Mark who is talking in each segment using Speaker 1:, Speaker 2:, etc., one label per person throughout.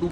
Speaker 1: 2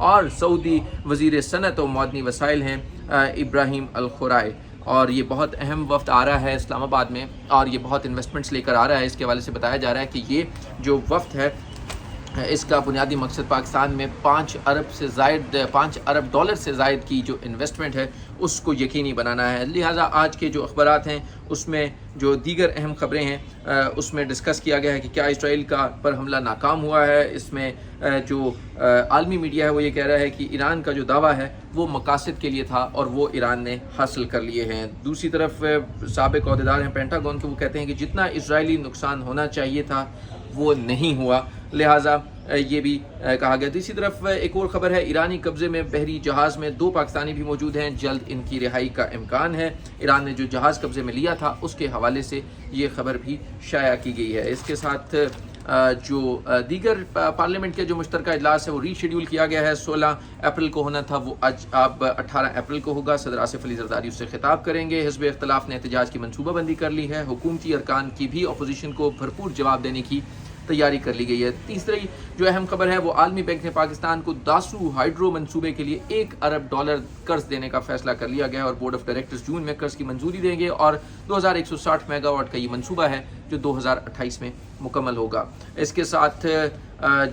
Speaker 1: اور سعودی وزیر صنعت و معدنی وسائل ہیں ابراہیم الخرائے، اور یہ بہت اہم وفد آ رہا ہے اسلام آباد میں، اور یہ بہت انویسٹمنٹس لے کر آ رہا ہے۔ اس کے حوالے سے بتایا جا رہا ہے کہ یہ جو وفد ہے اس کا بنیادی مقصد پاکستان میں 5 ارب ڈالر سے زائد کی جو انویسٹمنٹ ہے اس کو یقینی بنانا ہے۔ لہٰذا آج کے جو اخبارات ہیں اس میں جو دیگر اہم خبریں ہیں اس میں ڈسکس کیا گیا ہے کہ کیا اسرائیل کا پر حملہ ناکام ہوا ہے۔ اس میں جو عالمی میڈیا ہے وہ یہ کہہ رہا ہے کہ ایران کا جو دعویٰ ہے وہ مقاصد کے لیے تھا اور وہ ایران نے حاصل کر لیے ہیں۔ دوسری طرف سابق عہدیدار ہیں پینٹاگون کے، وہ کہتے ہیں کہ جتنا اسرائیلی نقصان ہونا چاہیے تھا وہ نہیں ہوا، لہٰذا یہ بھی کہا گیا۔ دوسری طرف ایک اور خبر ہے، ایرانی قبضے میں بحری جہاز میں 2 پاکستانی بھی موجود ہیں، جلد ان کی رہائی کا امکان ہے۔ ایران نے جو جہاز قبضے میں لیا تھا اس کے حوالے سے یہ خبر بھی شائع کی گئی ہے۔ اس کے ساتھ جو دیگر پارلیمنٹ کے جو مشترکہ اجلاس ہے وہ ری شیڈیول کیا گیا ہے، 16 اپریل کو ہونا تھا، وہ اب 18 اپریل کو ہوگا۔ صدر آصف علی زرداری اس سے خطاب کریں گے۔ حزب اختلاف نے احتجاج کی منصوبہ بندی کر لی ہے، حکومتی ارکان کی بھی اپوزیشن کو بھرپور جواب دینے کی تیاری کر لی گئی ہے۔ تیسری جو اہم خبر ہے وہ عالمی بینک نے پاکستان کو داسو ہائیڈرو منصوبے کے لیے $1 ارب قرض دینے کا فیصلہ کر لیا گیا، اور بورڈ آف ڈائریکٹرز جون میں قرض کی منظوری دیں گے، اور 2160 میگا واٹ کا یہ منصوبہ ہے جو 2028 میں مکمل ہوگا۔ اس کے ساتھ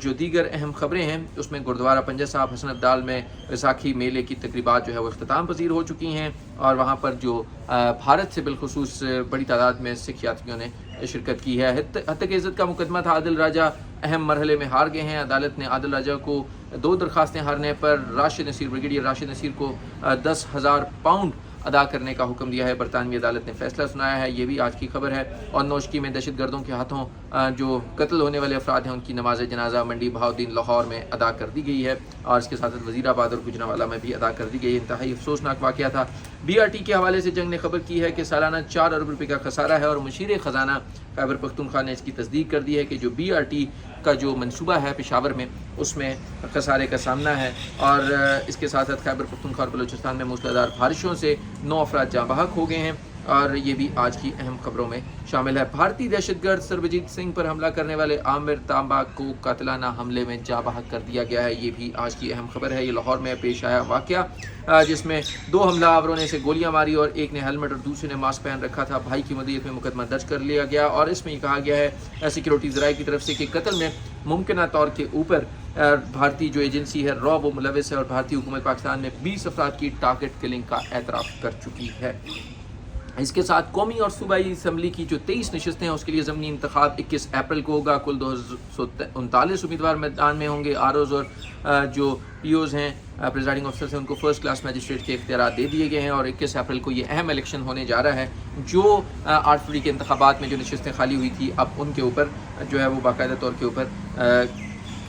Speaker 1: جو دیگر اہم خبریں ہیں اس میں گردوارہ پنجہ صاحب حسن عبدال میں ویساکھی میلے کی تقریبات جو ہے وہ اختتام پذیر ہو چکی ہیں، اور وہاں پر جو بھارت سے بالخصوص بڑی تعداد میں سکھ یاتریوں نے شرکت کی ہے۔ حتیٰ کہ عزت کا مقدمہ تھا، عادل راجہ اہم مرحلے میں ہار گئے ہیں۔ عدالت نے عادل راجہ کو 2 درخواستیں ہارنے پر بریگیڈیئر راشد نصیر کو 10,000 پاؤنڈ ادا کرنے کا حکم دیا ہے۔ برطانوی عدالت نے فیصلہ سنایا ہے، یہ بھی آج کی خبر ہے۔ اور نوشکی میں دہشت گردوں کے ہاتھوں جو قتل ہونے والے افراد ہیں ان کی نماز جنازہ منڈی بہاؤدین لاہور میں ادا کر دی گئی ہے، اور اس کے ساتھ وزیر آباد اور گجرانوالہ میں بھی ادا کر دی گئی۔ انتہائی افسوسناک واقعہ تھا۔ BRT کے حوالے سے جنگ نے خبر کی ہے کہ سالانہ 4 ارب روپے کا خسارہ ہے، اور مشیر خزانہ خیبر پختونخوا نے اس کی تصدیق کر دی ہے کہ جو BRT کا جو منصوبہ ہے پشاور میں اس میں خسارے کا سامنا ہے۔ اور اس کے ساتھ خیبر پختونخوا اور بلوچستان میں موسلادھار بارشوں سے 9 افراد جاں بحق ہو گئے ہیں، اور یہ بھی آج کی اہم خبروں میں شامل ہے۔ بھارتی دہشت گرد سربجیت سنگھ پر حملہ کرنے والے عامر تانبا کو قاتلانہ حملے میں جاں بحق کر دیا گیا ہے، یہ بھی آج کی اہم خبر ہے۔ یہ لاہور میں پیش آیا واقعہ جس میں 2 حملہ آوروں نے سے گولیاں ماری، اور ایک نے ہیلمٹ اور دوسرے نے ماسک پہن رکھا تھا۔ بھائی کی مدیریت میں مقدمہ درج کر لیا گیا، اور اس میں یہ کہا گیا ہے سیکیورٹی ذرائع کی طرف سے کہ قتل میں ممکنہ طور کے اوپر بھارتی جو ایجنسی ہے را وہ ملوث ہے، اور بھارتی حکومت پاکستان میں 20 افراد کی ٹارگٹ کلنگ کا اعتراف کر چکی ہے۔ اس کے ساتھ قومی اور صوبائی اسمبلی کی جو 23 نشستیں ہیں اس کے لیے ضمنی انتخاب 21 اپریل کو ہوگا۔ کل 239 امیدوار میدان میں ہوں گے۔ ROs اور جو POs ہیں پریزائڈنگ آفیسرز ہیں ان کو فرسٹ کلاس میجسٹریٹ کے اختیارات دے دیے گئے ہیں، اور 21 اپریل کو یہ اہم الیکشن ہونے جا رہا ہے۔ جو 8 فروری کے انتخابات میں جو نشستیں خالی ہوئی تھی اب ان کے اوپر جو ہے وہ باقاعدہ طور کے اوپر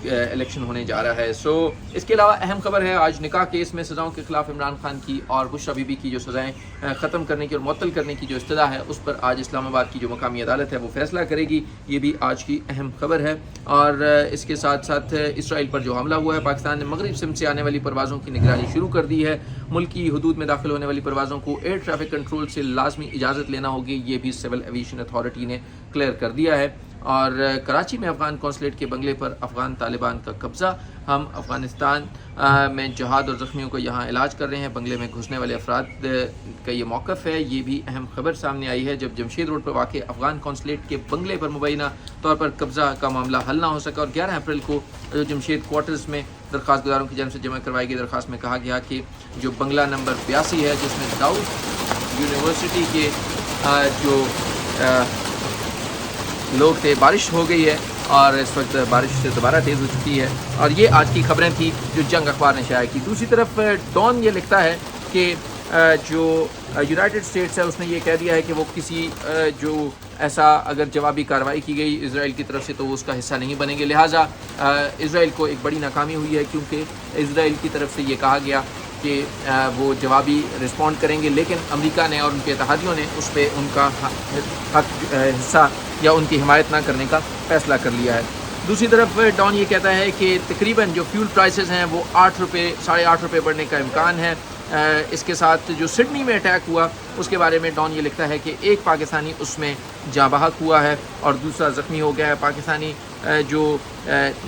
Speaker 1: الیکشن ہونے جا رہا ہے۔ اس کے علاوہ اہم خبر ہے آج نکاح کیس میں سزاؤں کے خلاف عمران خان کی اور بشریٰ بی بی کی جو سزائیں ختم کرنے کی اور معطل کرنے کی جو استدعا ہے اس پر آج اسلام آباد کی جو مقامی عدالت ہے وہ فیصلہ کرے گی، یہ بھی آج کی اہم خبر ہے۔ اور اس کے ساتھ ساتھ اسرائیل پر جو حملہ ہوا ہے، پاکستان نے مغرب سمت سے آنے والی پروازوں کی نگرانی شروع کر دی ہے۔ ملکی حدود میں داخل ہونے والی پروازوں کو ایئر ٹریفک کنٹرول سے لازمی اجازت لینا ہوگی، یہ بھی سول ایویشن اتھارٹی نے کلیئر کر دیا ہے۔ اور کراچی میں افغان قونصلیٹ کے بنگلے پر افغان طالبان کا قبضہ، ہم افغانستان میں جہاد اور زخمیوں کو یہاں علاج کر رہے ہیں، بنگلے میں گھسنے والے افراد کا یہ موقف ہے، یہ بھی اہم خبر سامنے آئی ہے۔ جب جمشید روڈ پر واقع افغان قونصلیٹ کے بنگلے پر مبینہ طور پر قبضہ کا معاملہ حل نہ ہو سکا، اور 11 اپریل کو جو جمشید کوارٹرز میں درخواست گزاروں کی جانب سے جمع کروائی گئی درخواست میں کہا گیا کہ جو بنگلہ نمبر 82 ہے جس میں داؤد یونیورسٹی کے جو لوگ تھے، بارش ہو گئی ہے اور اس وقت بارش سے دوبارہ تیز ہو چکی ہے۔ اور یہ آج کی خبریں تھیں جو جنگ اخبار نے شائع کی۔ دوسری طرف ڈان یہ لکھتا ہے کہ جو یونائٹڈ اسٹیٹس ہے اس نے یہ کہہ دیا ہے کہ وہ کسی جو ایسا اگر جوابی کارروائی کی گئی اسرائیل کی طرف سے تو وہ اس کا حصہ نہیں بنیں گے، لہٰذا اسرائیل کو ایک بڑی ناکامی ہوئی ہے، کیونکہ اسرائیل کی طرف سے یہ کہا گیا کہ وہ جوابی رسپونڈ کریں گے، لیکن امریکہ نے اور ان کے اتحادیوں نے اس پہ ان کا حصہ یا ان کی حمایت نہ کرنے کا فیصلہ کر لیا ہے۔ دوسری طرف ڈان یہ کہتا ہے کہ تقریباً جو فیول پرائسز ہیں وہ 8 روپے 8.5 روپے بڑھنے کا امکان ہے۔ اس کے ساتھ جو سڈنی میں اٹیک ہوا اس کے بارے میں ڈان یہ لکھتا ہے کہ ایک پاکستانی اس میں جاں بحق ہوا ہے اور دوسرا زخمی ہو گیا ہے۔ پاکستانی جو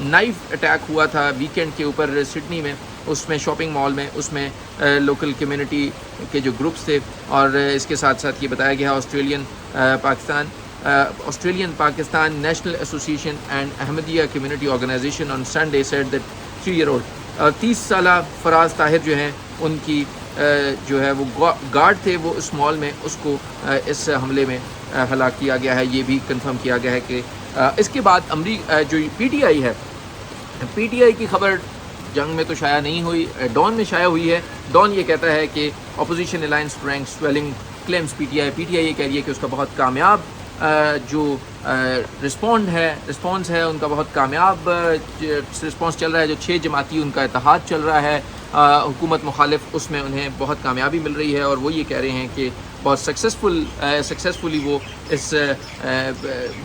Speaker 1: نائف اٹیک ہوا تھا ویکینڈ کے اوپر سڈنی میں، اس میں شاپنگ مال میں اس میں لوکل کمیونٹی کے جو گروپس تھے. اور اس کے ساتھ ساتھ یہ بتایا گیا Australian Pakistan national association and Ahmadiyya community organisation on Sunday said that 3-year-old 30 سالہ فراز طاہر جو ہیں ان کی جو ہے وہ گارڈ تھے وہ اس مال میں, اس کو اس حملے میں ہلاک کیا گیا ہے. یہ بھی کنفرم کیا گیا ہے کہ اس کے بعد جو پی ٹی آئی ہے, پی ٹی آئی کی خبر جنگ میں تو شائع نہیں ہوئی, ڈان میں شائع ہوئی ہے. ڈان یہ کہتا ہے کہ opposition alliance rank swelling claims P T I یہ کہہ رہی ہے کہ اس کا بہت کامیاب جو رسپانس ہے ان کا بہت کامیاب رسپانس چل رہا ہے. جو 6 جماعتی ان کا اتحاد چل رہا ہے حکومت مخالف, اس میں انہیں بہت کامیابی مل رہی ہے. اور وہ یہ کہہ رہے ہیں کہ بہت سکسیسفلی وہ اس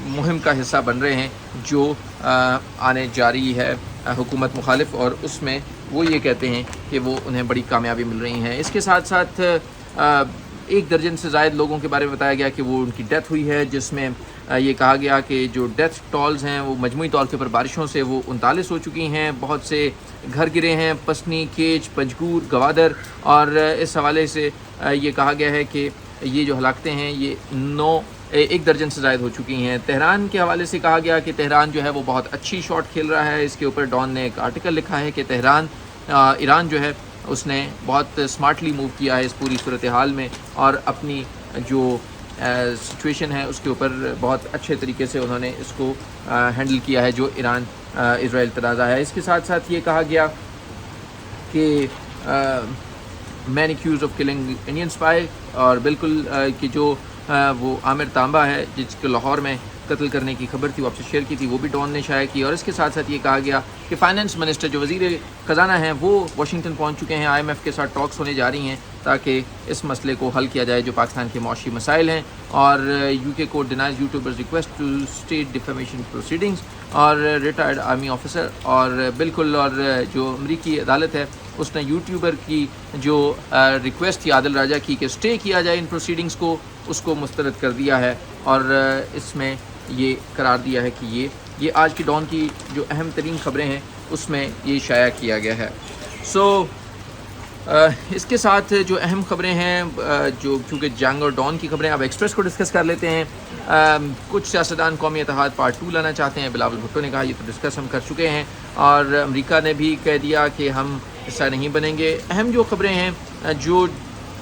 Speaker 1: مہم کا حصہ بن رہے ہیں جو آنے جا رہی ہے حکومت مخالف, اور اس میں وہ یہ کہتے ہیں کہ وہ انہیں بڑی کامیابی مل رہی ہیں. اس کے ساتھ ساتھ 1 درجن سے زائد لوگوں کے بارے میں بتایا گیا کہ وہ ان کی ڈیتھ ہوئی ہے, جس میں یہ کہا گیا کہ جو ڈیتھ ٹولز ہیں وہ مجموعی طور کے پر بارشوں سے وہ 39 ہو چکی ہیں. بہت سے گھر گرے ہیں, پسنی, کیچ, پنجگور, گوادر, اور اس حوالے سے یہ کہا گیا ہے کہ یہ جو ہلاکتیں ہیں یہ 1 درجن سے زائد ہو چکی ہیں. تہران کے حوالے سے کہا گیا کہ تہران جو ہے وہ بہت اچھی شاٹ کھیل رہا ہے. اس کے اوپر ڈان نے ایک آرٹیکل لکھا ہے کہ ایران جو ہے اس نے بہت سمارٹلی موو کیا ہے اس پوری صورتحال میں, اور اپنی جو سچویشن ہے اس کے اوپر بہت اچھے طریقے سے انہوں نے اس کو ہینڈل کیا ہے جو ایران اسرائیل تنازع ہے. اس کے ساتھ ساتھ یہ کہا گیا کہ man accused of killing Indian spy, اور بالکل کہ جو وہ عامر تانبا ہے جس کو لاہور میں قتل کرنے کی خبر تھی وہ آپ سے شیئر کی تھی, وہ بھی ڈان نے شائع کی. اور اس کے ساتھ ساتھ یہ کہا گیا کہ فائنانس منسٹر جو وزیر خزانہ ہیں وہ واشنگٹن پہنچ چکے ہیں, IMF کے ساتھ ٹاکس ہونے جا رہی ہیں تاکہ اس مسئلے کو حل کیا جائے جو پاکستان کے معاشی مسائل ہیں. اور UK court denies YouTubers request to state defamation proceedings, اور ریٹائرڈ آرمی آفیسر, اور بالکل اور جو امریکی عدالت ہے اس نے یوٹیوبر کی جو ریکویسٹ تھی عادل راجہ کی کہ اسٹے کیا جائے ان پروسیڈنگز کو, اس کو مسترد کر دیا ہے. اور اس میں یہ قرار دیا ہے کہ یہ آج کی ڈان کی جو اہم ترین خبریں ہیں اس میں یہ شائع کیا گیا ہے. اس کے ساتھ جو اہم خبریں ہیں جو کیونکہ جنگ اور ڈان کی خبریں, اب ایکسپریس کو ڈسکس کر لیتے ہیں. کچھ سیاستدان قومی اتحاد پارٹ 2 لانا چاہتے ہیں. بلاول بھٹو نے کہا یہ تو ڈسکس ہم کر چکے ہیں, اور امریکہ نے بھی کہہ دیا کہ ہم حصہ نہیں بنیں گے. اہم جو خبریں ہیں جو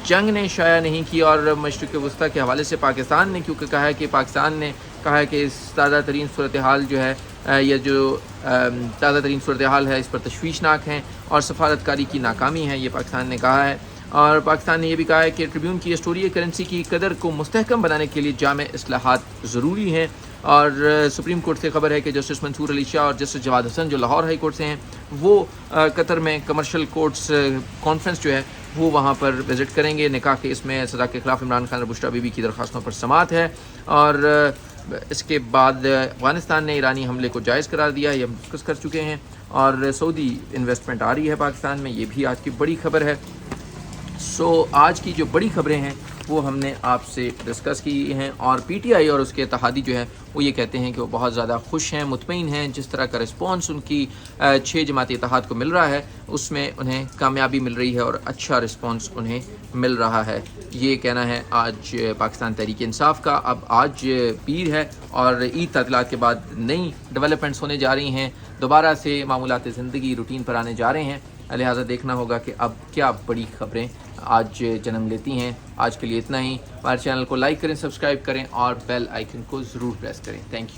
Speaker 1: جنگ نے شائع نہیں کی, اور مشرق وسطیٰ کے حوالے سے پاکستان نے کیونکہ کہا ہے کہ پاکستان نے کہا ہے کہ اس تازہ ترین صورتحال جو ہے یا جو تازہ ترین صورتحال ہے اس پر تشویشناک ہیں اور سفارتکاری کی ناکامی ہے, یہ پاکستان نے کہا ہے. اور پاکستان نے یہ بھی کہا ہے کہ ٹریبیون کی اسٹوری کرنسی کی قدر کو مستحکم بنانے کے لیے جامع اصلاحات ضروری ہیں. اور سپریم کورٹ سے خبر ہے کہ جسٹس منصور علی شاہ اور جسٹس جواد حسن جو لاہور ہائی کورٹ سے ہیں وہ قطر میں کمرشل کورٹس کانفرنس جو ہے وہ وہاں پر وزٹ کریں گے. نکاح کے اس میں سزا کے خلاف عمران خان اور بشرا بی بی کی درخواستوں پر سماعت ہے. اور اس کے بعد افغانستان نے ایرانی حملے کو جائز قرار دیا, یہ ہم ڈسکس کر چکے ہیں. اور سعودی انویسٹمنٹ آ رہی ہے پاکستان میں, یہ بھی آج کی بڑی خبر ہے. آج کی جو بڑی خبریں ہیں وہ ہم نے آپ سے ڈسکس کی ہیں. اور پی ٹی آئی اور اس کے اتحادی جو ہے وہ یہ کہتے ہیں کہ وہ بہت زیادہ خوش ہیں, مطمئن ہیں. جس طرح کا رسپانس ان کی 6 جماعتی اتحاد کو مل رہا ہے اس میں انہیں کامیابی مل رہی ہے اور اچھا رسپانس انہیں مل رہا ہے. یہ کہنا ہے آج پاکستان تحریک انصاف کا. اب آج پیر ہے اور عید تعطیلات کے بعد نئی ڈیولپمنٹس ہونے جا رہی ہیں, دوبارہ سے معمولات زندگی روٹین پر آنے جا رہے ہیں. لہٰذا دیکھنا ہوگا کہ اب کیا بڑی خبریں آج جنم لیتی ہیں. آج کے لیے اتنا ہی. ہمارے چینل کو لائک کریں, سبسکرائب کریں اور بیل آئیکن کو ضرور پریس کریں. Thank you.